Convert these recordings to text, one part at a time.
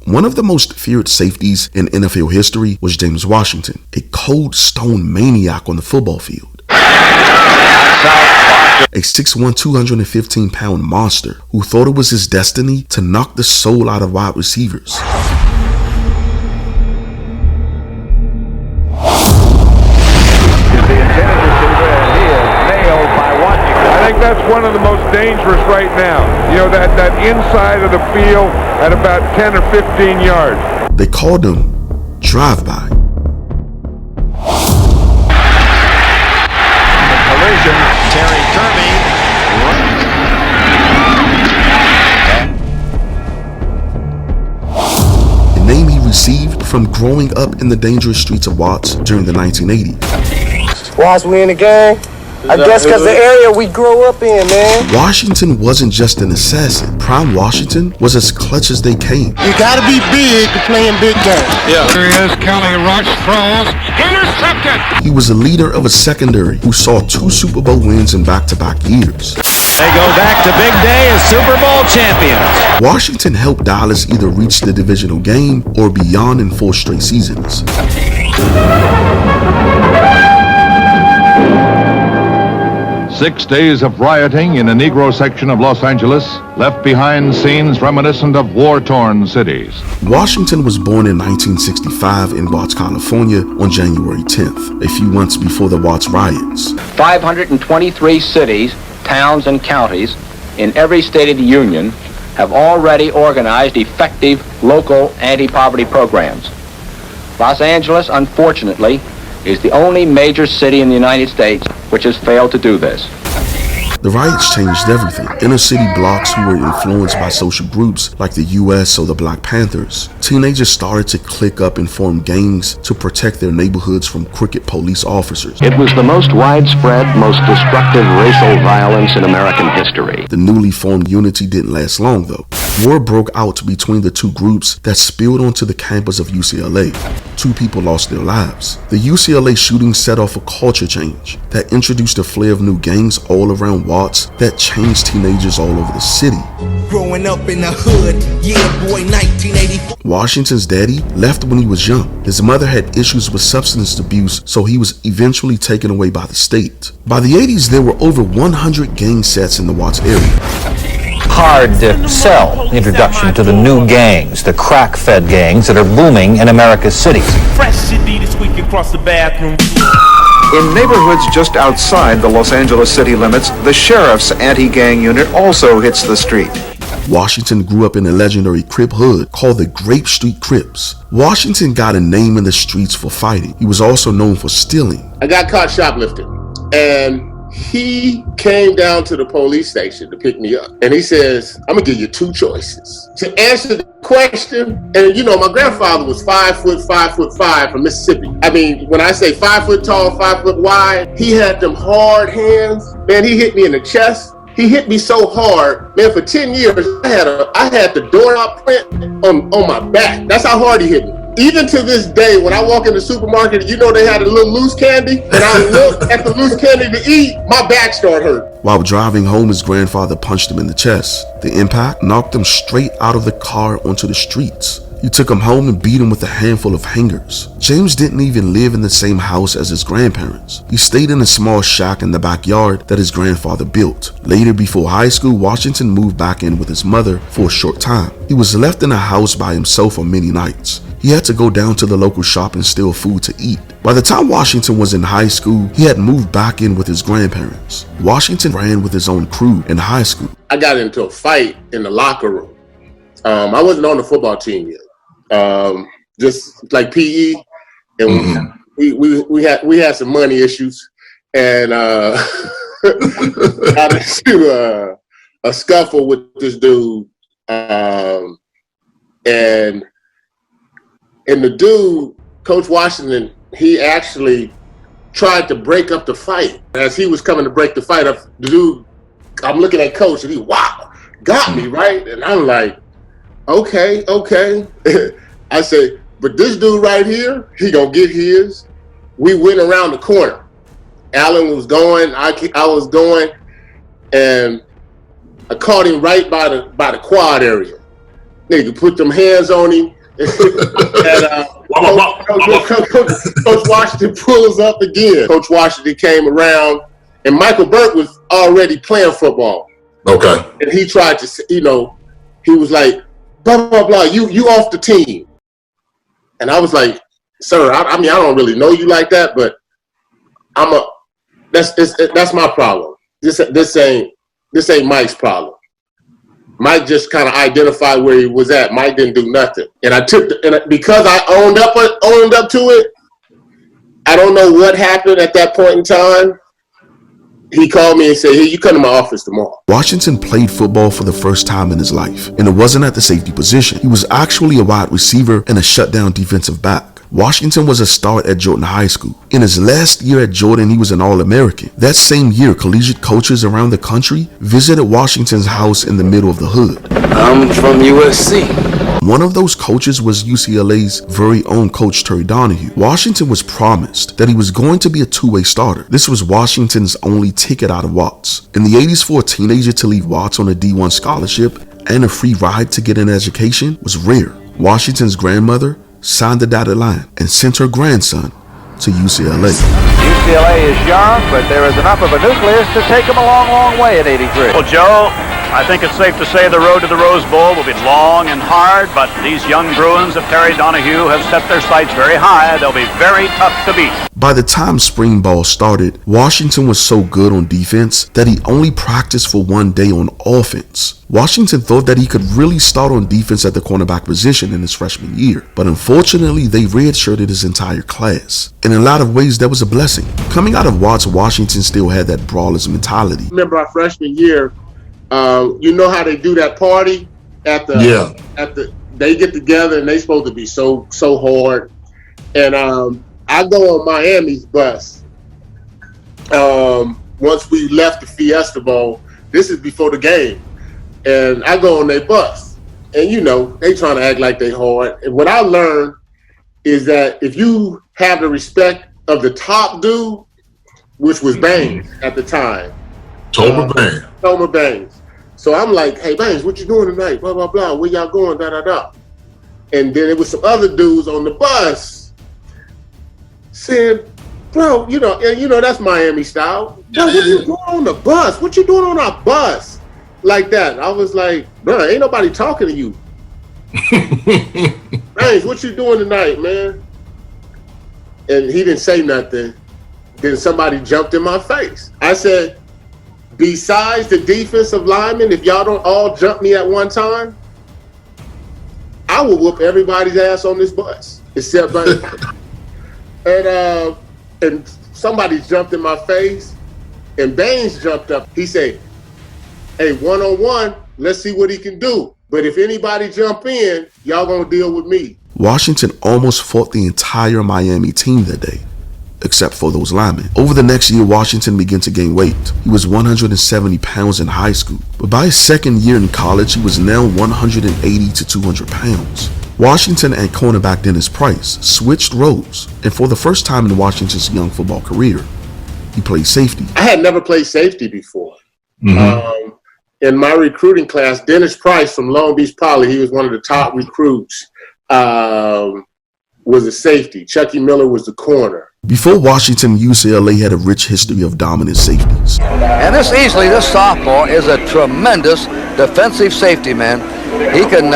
One of the most feared safeties in NFL history was James Washington, a cold stone maniac on the football field. A 6'1", 215-pound monster who thought it was his destiny to knock the soul out of wide receivers. That's one of the most dangerous right now. You know, that inside of the field at about 10 or 15 yards. They called him drive-by. The collision, Terry Kirby. A name he received from growing up in the dangerous streets of Watts during the 1980s. Watts, we in the game? I guess because the area we grew up in, man. Washington wasn't just an assassin. Prime Washington was as clutch as they came. You gotta be big to play in big games. Yeah. Here he is, Kelly Rush throws, intercepted. He was a leader of a secondary who saw 2 Super Bowl wins in back-to-back years. They go back to big day as Super Bowl champions. Washington helped Dallas either reach the divisional game or beyond in 4 straight seasons. 6 days of rioting in a Negro section of Los Angeles left behind scenes reminiscent of war-torn cities. Washington was born in 1965 in Watts, California on January 10th, a few months before the Watts riots. 523 cities, towns, and counties in every state of the Union have already organized effective local anti-poverty programs. Los Angeles, unfortunately, is the only major city in the United States which has failed to do this. The riots changed everything. Inner city blocks who were influenced by social groups like the US or the Black Panthers. Teenagers started to click up and form gangs to protect their neighborhoods from crooked police officers. It was the most widespread, most destructive racial violence in American history. The newly formed unity didn't last long though. War broke out between the 2 groups that spilled onto the campus of UCLA. 2 people lost their lives. The UCLA shooting set off a culture change that introduced a flare of new gangs all around Watts that changed teenagers all over the city. Growing up in the hood, yeah boy, 1984. Washington's daddy left when he was young. His mother had issues with substance abuse, so he was eventually taken away by the state. By the 80s, there were over 100 gang sets in the Watts area. Hard to sell introduction to the new gangs, the crack-fed gangs that are booming in America's cities. Fresh Adidas week across the bathroom. In neighborhoods just outside the Los Angeles city limits, the sheriff's anti-gang unit also hits the street. Washington grew up in a legendary Crip hood called the Grape Street Crips. Washington got a name in the streets for fighting. He was also known for stealing. I got caught shoplifting, and he came down to the police station to pick me up. And he says, I'm gonna give you 2 choices. To answer the question, and you know, my grandfather was 5'5" from Mississippi. I mean, when I say 5 foot tall, 5 foot wide, he had them hard hands. Man, he hit me in the chest. He hit me so hard, man, for 10 years, I had the doorknob print on my back. That's how hard he hit me. Even to this day, when I walk in the supermarket, you know they had a little loose candy, and I look at the loose candy to eat, my back started hurting. While driving home, his grandfather punched him in the chest. The impact knocked him straight out of the car onto the streets. He took him home and beat him with a handful of hangers. James didn't even live in the same house as his grandparents. He stayed in a small shack in the backyard that his grandfather built. Later, before high school, Washington moved back in with his mother for a short time. He was left in a house by himself on many nights. He had to go down to the local shop and steal food to eat. By the time Washington was in high school, he had moved back in with his grandparents. Washington ran with his own crew in high school. I got into a fight in the locker room. I wasn't on the football team yet. Just like PE, and we had some money issues, and got into a scuffle with this dude, and the dude, Coach Washington, he actually tried to break up the fight. As he was coming to break the fight up, the dude, I'm looking at Coach, and he got me right, and I'm like, okay. I said, but this dude right here, he gonna get his. We went around the corner. Allen was going, I was going, and I caught him right by the quad area. Nigga put them hands on him. And Coach Washington pulls up again. Coach Washington came around, and Michael Burke was already playing football. Okay. And he tried to, he was like, blah, blah, blah, you off the team. And I was like, sir, I don't really know you like that, but that's my problem. This ain't Mike's problem. Mike just kind of identified where he was at. Mike didn't do nothing. And because I owned up to it, I don't know what happened at that point in time. He called me and said, "Hey, you come to my office tomorrow." Washington played football for the first time in his life, and it wasn't at the safety position. He was actually a wide receiver and a shutdown defensive back. Washington was a star at Jordan High School. In his last year at Jordan, he was an All-American. That same year, collegiate coaches around the country visited Washington's house in the middle of the hood. I'm from USC. One of those coaches was UCLA's very own coach Terry Donahue. Washington was promised that he was going to be a two-way starter. This was Washington's only ticket out of Watts. In the 80s, for a teenager to leave Watts on a D1 scholarship and a free ride to get an education was rare. Washington's grandmother signed the dotted line and sent her grandson to UCLA. UCLA is young, but there is enough of a nucleus to take them a long, long way at 83. Well, Joe, I think it's safe to say the road to the Rose Bowl will be long and hard, but these young Bruins of Terry Donahue have set their sights very high. They'll be very tough to beat. By the time spring ball started, Washington was so good on defense that he only practiced for one day on offense. Washington thought that he could really start on defense at the cornerback position in his freshman year, but unfortunately they redshirted his entire class. In a lot of ways, that was a blessing. Coming out of Watts, Washington still had that brawler's mentality. Remember our freshman year, you know how they do that party they get together and they supposed to be so hard. And I go on Miami's bus. Once we left the Fiesta Bowl, this is before the game, and I go on their bus, and they trying to act like they hard. And what I learned is that if you have the respect of the top dude, which was Baines at the time, Toma Baines. So I'm like, "Hey Baines, what you doing tonight? Blah blah blah. Where y'all going? Da da da." And then it was some other dudes on the bus saying, "Bro, that's Miami style. Bro, what you doing on the bus? What you doing on our bus?" Like that. I was like, "Bro, ain't nobody talking to you." "Baines, what you doing tonight, man?" And he didn't say nothing. Then somebody jumped in my face. I said, "Besides the defensive linemen, if y'all don't all jump me at one time, I will whoop everybody's ass on this bus except Baines." And somebody jumped in my face, and Baines jumped up. He said, "Hey, one-on-one, let's see what he can do. But if anybody jump in, y'all gonna deal with me." Washington almost fought the entire Miami team that day, except for those linemen. Over the next year, Washington began to gain weight. He was 170 pounds in high school, but by his second year in college, he was now 180 to 200 pounds. Washington and cornerback Dennis Price switched roles, and for the first time in Washington's young football career, he played safety. I had never played safety before. In my recruiting class, Dennis Price from Long Beach Poly, he was one of the top recruits, was a safety. Chucky Miller was the corner. Before Washington, UCLA had a rich history of dominant safeties. And this sophomore is a tremendous defensive safety, man. He can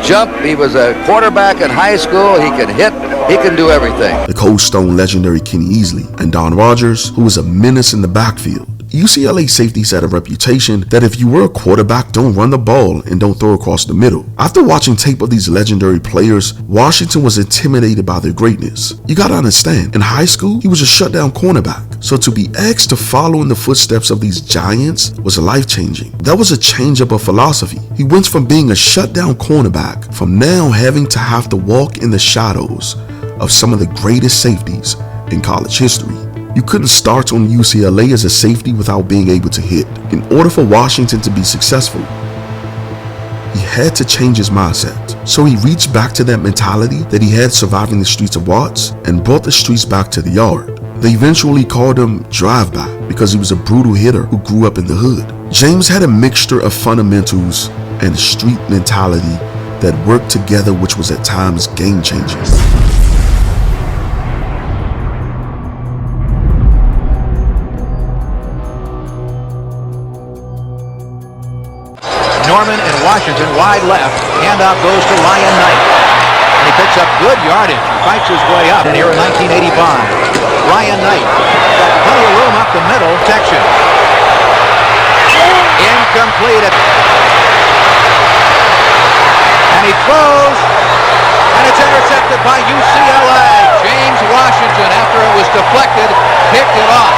jump. He was a quarterback in high school. He can hit. He can do everything. The Cold Stone legendary Kenny Easley and Don Rogers, who was a menace in the backfield. UCLA safeties had a reputation that if you were a quarterback, don't run the ball and don't throw across the middle. After watching tape of these legendary players, Washington was intimidated by their greatness. You gotta understand, in high school, he was a shutdown cornerback. So to be asked to follow in the footsteps of these giants was life-changing. That was a change up of philosophy. He went from being a shutdown cornerback from now having to have to walk in the shadows of some of the greatest safeties in college history. You couldn't start on UCLA as a safety without being able to hit. In order for Washington to be successful, he had to change his mindset. So he reached back to that mentality that he had surviving the streets of Watts and brought the streets back to the yard. They eventually called him Drive-By because he was a brutal hitter who grew up in the hood. James had a mixture of fundamentals and street mentality that worked together, which was at times game-changing. Norman and Washington wide left. Handoff goes to Ryan Knight. And he picks up good yardage. He fights his way up. And here in 1985, Ryan Knight. Plenty of room up the middle. Section. Incomplete. And he throws. And it's intercepted by UCLA. James Washington, after it was deflected, picked it off.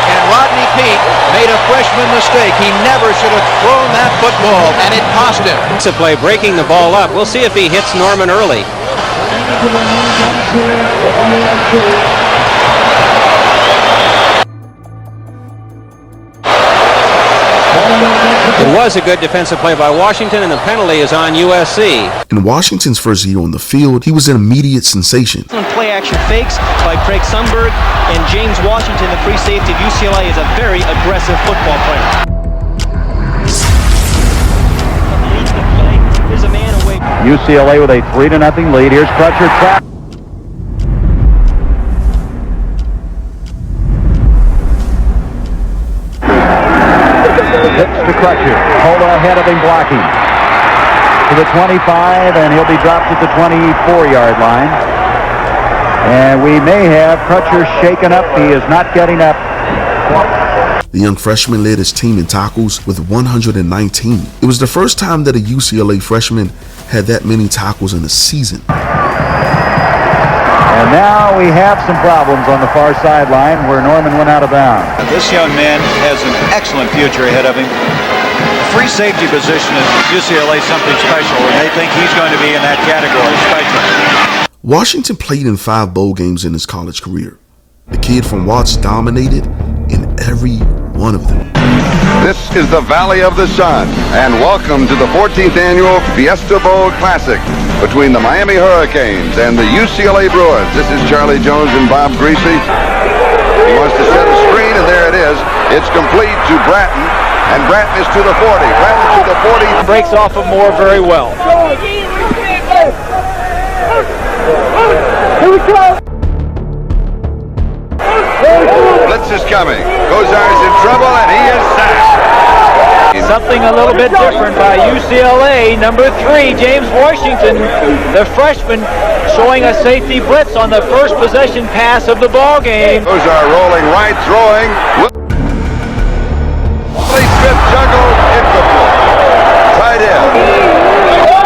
And Rodney Peete made a freshman mistake. He never should have thrown that football, and it cost him. It's a play breaking the ball up. We'll see if he hits Norman early. It was a good defensive play by Washington, and the penalty is on USC. In Washington's first year on the field, he was an immediate sensation. Play action fakes by Craig Sundberg, and James Washington, the free safety of UCLA, is a very aggressive football player. There's a man away. UCLA with a 3-0 lead. Here's Crutcher trap. Hits to Crutcher. Hold ahead of him blocking. To the 25, and he'll be dropped at the 24-yard line. And we may have Crutcher shaken up. He is not getting up. The young freshman led his team in tackles with 119. It was the first time that a UCLA freshman had that many tackles in a season. And now we have some problems on the far sideline where Norman went out of bounds. This young man has an excellent future ahead of him. The free safety position at UCLA is something special, and they think he's going to be in that category special. Washington played in 5 bowl games in his college career. The kid from Watts dominated in every one of them. This is the Valley of the Sun, and welcome to the 14th annual Fiesta Bowl Classic between the Miami Hurricanes and the UCLA Bruins. This is Charlie Jones and Bob Greasy. He wants to set a screen, and there it is. It's complete to Bratton, and Bratton is to the 40. Bratton to the 40. Breaks off of Moore very well. Here we go. Blitz is coming. Gozar's in trouble, and he is sacked. Something a little bit different by UCLA. Number 3, James Washington, the freshman, showing a safety blitz on the first possession pass of the ball game. Gozar rolling right, throwing. Smith juggled, incomplete. Tight end.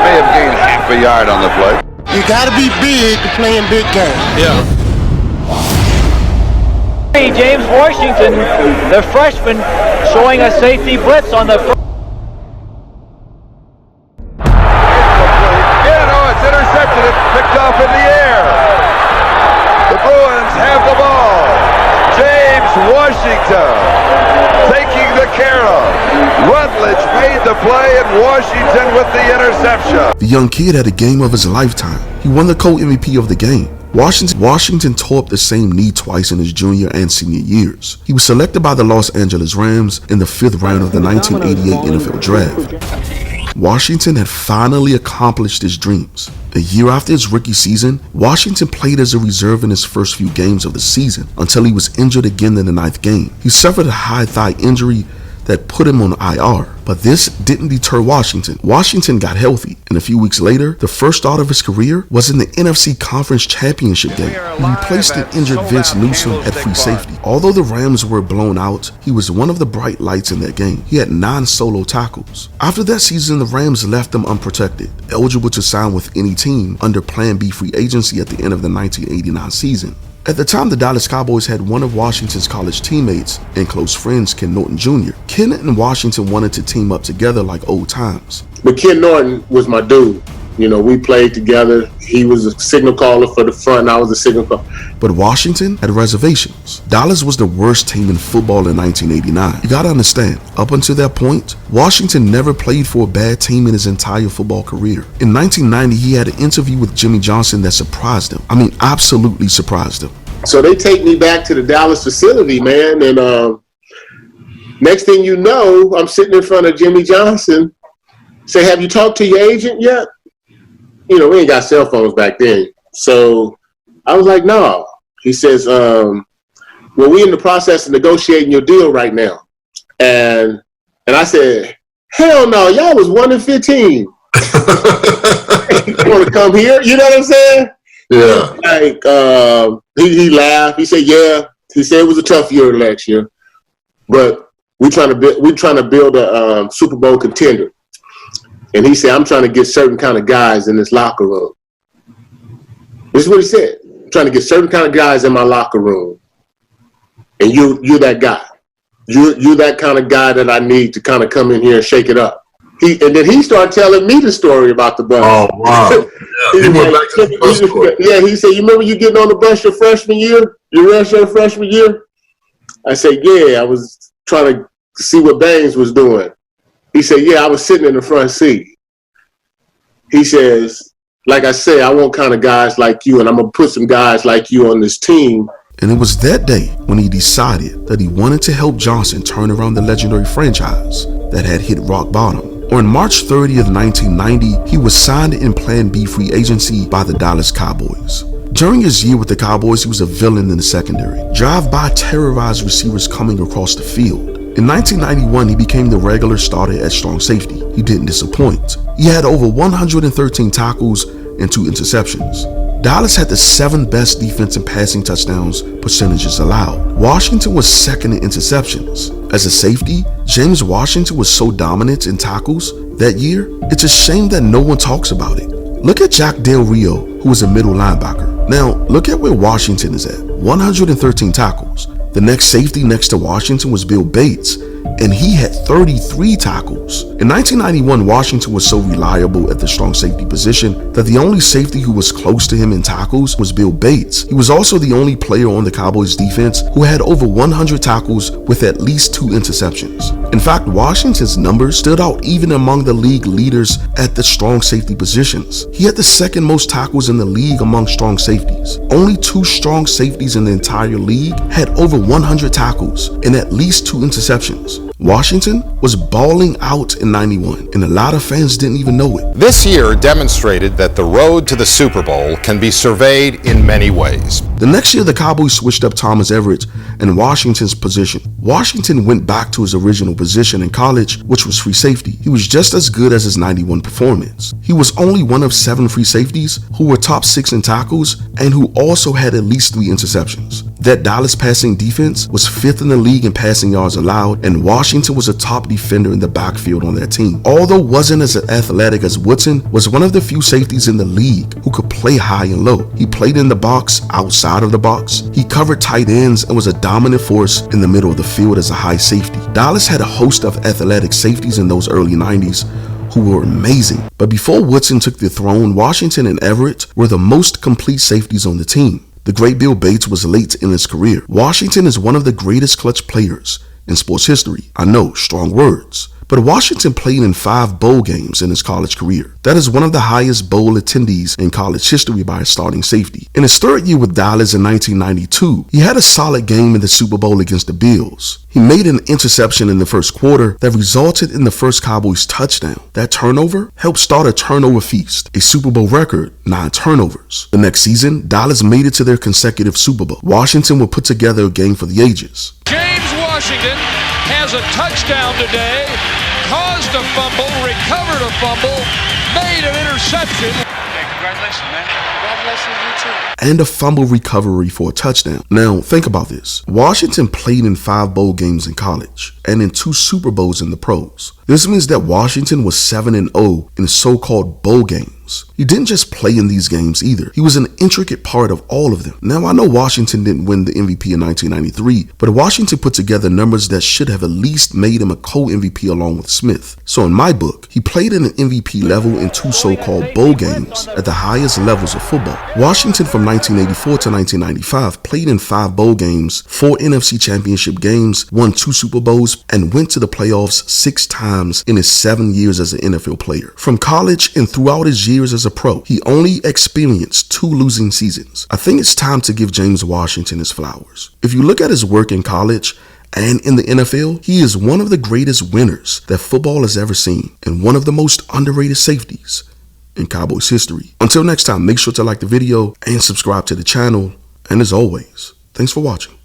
May have gained half a yard on the play. You gotta be big to play in big games. Yeah. James Washington, the freshman, showing a safety blitz on the first. Yeah, no, it's intercepted. It's picked off in the air. The Bruins have the ball. James Washington taking the care of. Rutledge made the play, and Washington with the interception. The young kid had a game of his lifetime. He won the co-MVP of the game. Washington tore up the same knee twice in his junior and senior years. He was selected by the Los Angeles Rams in the 5th round of the 1988 NFL Draft. Washington had finally accomplished his dreams. A year after his rookie season, Washington played as a reserve in his first few games of the season until he was injured again in the 9th game. He suffered a high thigh injury that put him on IR. But this didn't deter Washington. Washington got healthy, and a few weeks later, the first start of his career was in the NFC Conference Championship game. He replaced an injured Vince Newsom at free safety. Although the Rams were blown out, he was one of the bright lights in that game. He had 9 solo tackles. After that season, the Rams left him unprotected, eligible to sign with any team under Plan B free agency at the end of the 1989 season. At the time, the Dallas Cowboys had one of Washington's college teammates and close friends, Ken Norton Jr. Ken and Washington wanted to team up together like old times. But Ken Norton was my dude. You know, we played together. He was a signal caller for the front, and I was a signal caller. But Washington had reservations. Dallas was the worst team in football in 1989. You gotta understand, up until that point, Washington never played for a bad team in his entire football career. In 1990, he had an interview with Jimmy Johnson that surprised him. I mean, absolutely surprised him. So they take me back to the Dallas facility, man, and next thing you know, I'm sitting in front of Jimmy Johnson. Say, have you talked to your agent yet? we ain't got cell phones back then. So I was like, no. He says, well, we in the process of negotiating your deal right now. And I said, hell no, y'all was 1-15. You want to come here? You know what I'm saying? Yeah. Like, he laughed. He said, yeah. He said it was a tough year last year, but we're trying to build a Super Bowl contender. And he said, I'm trying to get certain kind of guys in this locker room. This is what he said. I'm trying to get certain kind of guys in my locker room. And you're that guy. You're that kind of guy that I need to kind of come in here and shake it up. And then he started telling me the story about the bus. Oh, wow. Yeah, he said, you remember you getting on the bus your freshman year? Your redshirt freshman year? I said, yeah, I was trying to see what Baines was doing. He said, yeah, I was sitting in the front seat. He says, like I say, I want kind of guys like you, and I'm going to put some guys like you on this team. And it was that day when he decided that he wanted to help Johnson turn around the legendary franchise that had hit rock bottom. On March 30th, 1990, he was signed in Plan B free agency by the Dallas Cowboys. During his year with the Cowboys, he was a villain in the secondary. Drive-by terrorized receivers coming across the field. In 1991, he became the regular starter at strong safety. He didn't disappoint. He had over 113 tackles and 2 interceptions. Dallas had the 7th best defense in passing touchdowns percentages allowed. Washington was second in interceptions. As a safety, James Washington was so dominant in tackles that year, it's a shame that no one talks about it. Look at Jack Del Rio, who was a middle linebacker. Now, look at where Washington is at, 113 tackles. The next safety next to Washington was Bill Bates, and he had 33 tackles. In 1991, Washington was so reliable at the strong safety position that the only safety who was close to him in tackles was Bill Bates. He was also the only player on the Cowboys defense who had over 100 tackles with at least 2 interceptions. In fact, Washington's numbers stood out even among the league leaders at the strong safety positions. He had the 2nd most tackles in the league among strong safeties. Only 2 strong safeties in the entire league had over 100 tackles and at least 2 interceptions. Washington was balling out in 91, and a lot of fans didn't even know it. This year demonstrated that the road to the Super Bowl can be surveyed in many ways. The next year, the Cowboys switched up Thomas Everett in Washington's position. Washington went back to his original position in college, which was free safety. He was just as good as his 91 performance. He was only one of 7 free safeties who were top 6 in tackles and who also had at least 3 interceptions. That Dallas passing defense was 5th in the league in passing yards allowed, and Washington was a top defender in the backfield on that team. Although wasn't as athletic as Woodson, was one of the few safeties in the league who could play high and low. He played in the box, outside of the box. He covered tight ends and was a dominant force in the middle of the field as a high safety. Dallas had a host of athletic safeties in those early 90s who were amazing. But before Woodson took the throne, Washington and Everett were the most complete safeties on the team. The great Bill Bates was late in his career. Washington is one of the greatest clutch players in sports history. I know, strong words. But Washington played in 5 bowl games in his college career. That is one of the highest bowl attendees in college history by a starting safety. In his 3rd year with Dallas in 1992, he had a solid game in the Super Bowl against the Bills. He made an interception in the first quarter that resulted in the first Cowboys touchdown. That turnover helped start a turnover feast, a Super Bowl record, 9 turnovers. The next season, Dallas made it to their consecutive Super Bowl. Washington would put together a game for the ages. James Washington has a touchdown today, caused a fumble, recovered a fumble, made an interception. Hey, congratulations, man. Congratulations, you too. And a fumble recovery for a touchdown. Now, think about this. Washington played in 5 bowl games in college and in 2 Super Bowls in the pros. This means that Washington was 7-0 in so-called bowl games. He didn't just play in these games either. He was an intricate part of all of them. Now, I know Washington didn't win the MVP in 1993, but Washington put together numbers that should have at least made him a co-MVP along with Smith. So in my book, he played at an MVP level in 2 so-called bowl games at the highest levels of football. Washington from 1984 to 1995 played in 5 bowl games, 4 NFC championship games, won 2 Super Bowls, and went to the playoffs 6 times in his 7 years as an NFL player. From college and throughout his years as a pro, he only experienced 2 losing seasons. I think it's time to give James Washington his flowers. If you look at his work in college and in the NFL, he is one of the greatest winners that football has ever seen and one of the most underrated safeties in Cowboys history. Until next time, make sure to like the video and subscribe to the channel. And as always, thanks for watching.